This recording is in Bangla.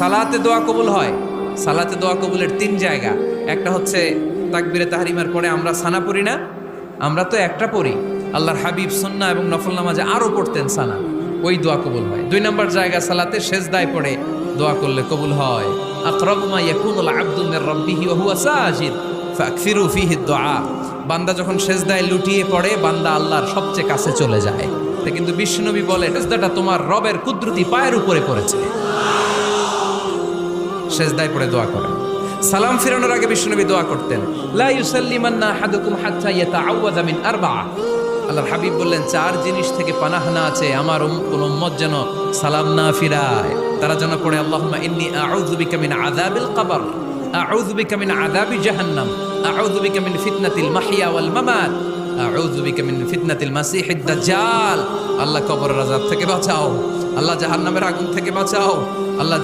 সালাতে দোয়া কবুল হয়। সালাতে দোয়া কবুলের তিন জায়গা। একটা হচ্ছে তাকবীরে তাহরিমার পরে আমরা সানা পড়ি না, আমরা তো একটা পড়ি, আল্লাহর হাবিব সুন্নাহ এবং নফল নামাজে আরো পড়তেন সানা, ওই দোয়া কবুল হয়। দুই নম্বর জায়গা সালাতে সেজদায় পড়ে দোয়া করলে কবুল হয়। আকরাবু মা ইয়াকুনুল আবদু মির রাব্বিহি ওয়া হুয়া সাজিদ ফাকসিরু ফীহি দুআ। বান্দা যখন সেজদায় লুটিয়ে পড়ে বান্দা আল্লাহর সবচেয়ে কাছে চলে যায়। তা কিন্তু বিশ্বনবী বলে সেজদাটা তোমার রবের কুদরতি পায়ের উপরে পড়েছে। সেজদায় পড়ে দোয়া করেন। সালাম ফিরানোর আগে বিশ্বনবী দোয়া করতেন, লা ইউসাল্লিমান্না আহাদুকুম হাত্তা ইয়াতাআওয়াযা মিন আরবা'a। আল্লাহর হাবিব বললেন, চার জিনিস থেকে পানাহ না আছে আমার কোন উম্মত যেন সালাম না ফিরায়। তারা যেন পড়ে আল্লাহুম্মা ইন্নী আউযু বিকা মিন আযাবিল কবর, আউযু বিকা মিন আযাবি জাহান্নাম, আউযু বিকা মিন ফিতনাতিল মাহইয়া ওয়াল মামাত, আউযু বিকা মিন ফিতনাতিল মাসিহিদ দাজ্জাল। আল্লাহ কবরের আযাব থেকে বাঁচাও, আল্লাহ জাহান্নামের আগুন থেকে বাঁচাও, আল্লাহ